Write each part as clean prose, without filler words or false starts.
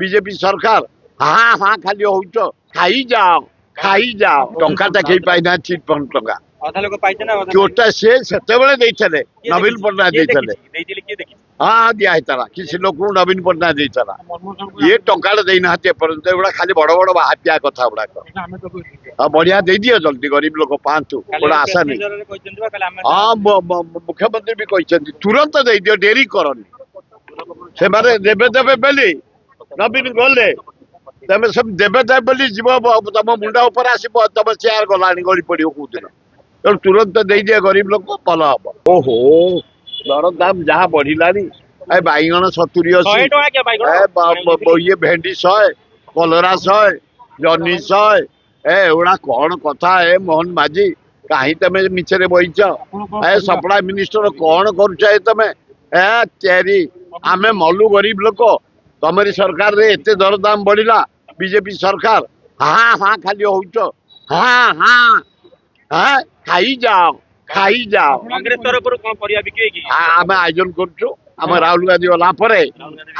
BJP सरकार हाँ हाँ खाली होच खाई जाओ टंका कई पाइना चिट फंड टंका जोटा सेतेबेले देइथले नवीन पट्टनायक देइथले हाँ दिया है किसी लोक नवीन पट्टनायक देइथला ये टंका देना एपर्यंत एगुड़ा खाली बड़ बड़ हापिया कथा गुड़ाक बढ़िया दे दियो जल्दी गरीब लोक पातु गोटे आशा नहीं हाँ मुख्यमंत्री भी कहते तुरंत दे दियो डेरी करनी से देवे देवे बेली नवीन गले तमें सब देवे देवे बोली जीव तुम मुंडा उपर आसो तुम चेयर गला गड़ी पड़ो कौ दिन तेणु तुरंत दे दिए गरीब लोक भल हम ओहो दर दाम जहाँ बढ़िलानी बैगण 70 ये भेंडी 100 कलरा 100 जन्नी 100 एगुड़ा कौन कथा है मोहन माझी कहीं तमें मिछरे बहीच सप्लाई मिनिस्टर कौन कर तमें तेरी आमे मलु गरीब लोक तमरी सरकार रे एते दर दाम बढ़िला बीजेपी सरकार हाँ हाँ खाली होच हाँ हाँ हाँ खाई जाओ कांग्रेस तरफ आम आयोजन कर राहुल गांधी गला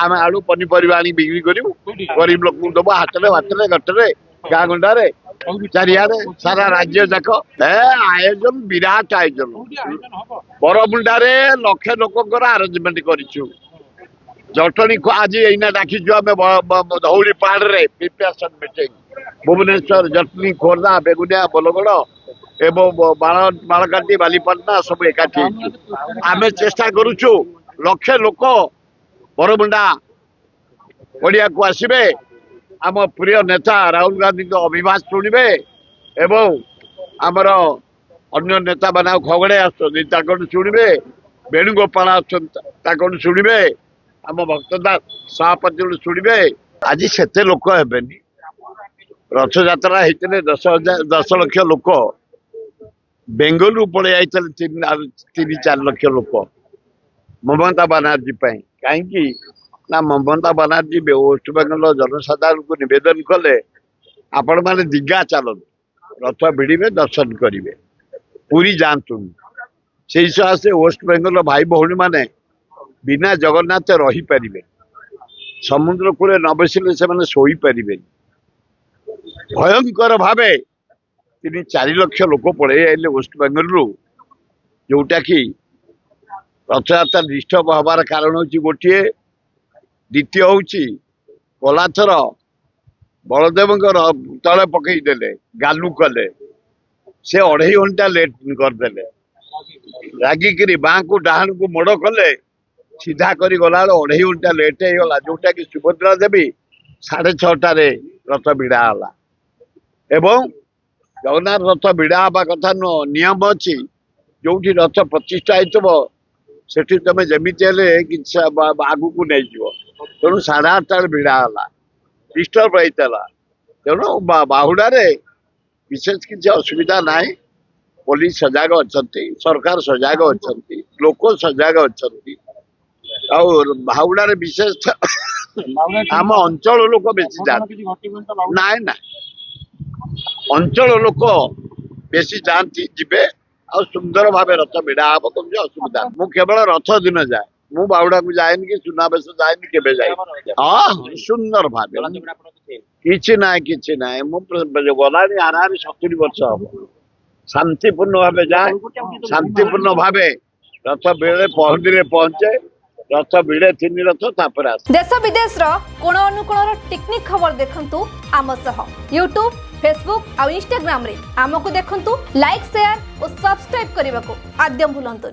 आम आलू पनीपरिया आनी बिक्री करूँ गरीब लोक दबो हाथ में गटरे गाँ गंडारे चारियाडे सारा राज्य जाक आयोजन विराट आयोजन बरमुंडारे लक्षे लोकर आरेंजमेंट करूँ जटनी आज यहीना डाकिचु आम धौली पहाड़ रे प्रिपरेशन मीटिंग भुवनेश्वर जटनी खोर्धा बेगुनिया बलगड़ एवं बालकाटी बालीपाटना सब एकाठी आम चेष्टा करुचु लक्षे लोक बरमुंडा पड़िया को आसबे आम प्रिय नेता राहुल गांधी अभिभाष शुणवे एवं आमर अन्य नेता मैंने खगड़े आसुँच शुणवे वेणुगोपाल शुणवे आम भक्तदास सभापति शुणवे आज सेते लोक हेबेनी रथ यात्रा होते 10 लाख लोक बेंगलुरु पड़े आई 3-4 लाख लोक ममता बनर्जी कहीं ना ममता बनर्जी वेस्ट बेंगल जनसाधारण को निवेदन कले आपण मैंने दिघा चलतु रथ भिड़े दर्शन करेंगे पूरी जातु से हिसाब से वेस्ट बेंगल भाई भौणी मैंने बिना जगन्नाथ रही पारे समुद्र कूले न बसिले से शोई पारे भयंकर भावे 3-4 लाख लोक पड़े आए वेस्ट बेंगल जोटा कि रथयात्रा डिस्टर्ब हबार कारण हूँ गोटे द्वितीय हूँ गलाथर बलदेव तले पकईदे गालु कले से 2.5 घंटा लेट करदे रागिकी बाँ को डाहन को मोड़ कले सीधा करी गला 2.5 घंटा लेट होगा जोटा कि सुभद्रा देवी 6:30 रथ भिड़ा एवं जगन्नाथ रथ भिड़ा हवा कथा नुह नियम अच्छी जो रथ प्रतिष्ठा हो तुम जमी आगू को नहीं जीव तेणु 8:30 भिड़ा डिस्टर्ब होता तेणु बाहुड़े विशेष किसी असुविधा ना पुलिस सजग अच्छा सरकार सजग अच्छा लोक सजग अच्छा बाहुड़े विशेष आम अंचल लोक बेसी जाती ना ना अंचल लोक बेसी जाती जीवे आ सुंदर भाव रथ भिड़ा हम तुम असुविधा मु केवल रथ दिन जाए मु बाहुड़ा को जाएनि कि सुनाबेश जाएनि केबे जाए हाँ सुंदर भाव किछि ना गला आराम 70 वर्ष हम शांतिपूर्ण भाव जाए शांतिपूर्ण भाव रथ बेले पहंडी पहुंचे रथ भिड़े 3 रथ तापर देश विदेश कोण अनुकोण टेक्निक खबर देखंतु आम सह यूट्यूब फेसबुक और इंस्टाग्राम रे आमको देखंतु लाइक शेयर और सब्सक्राइब करने को आद्य भूलंतु।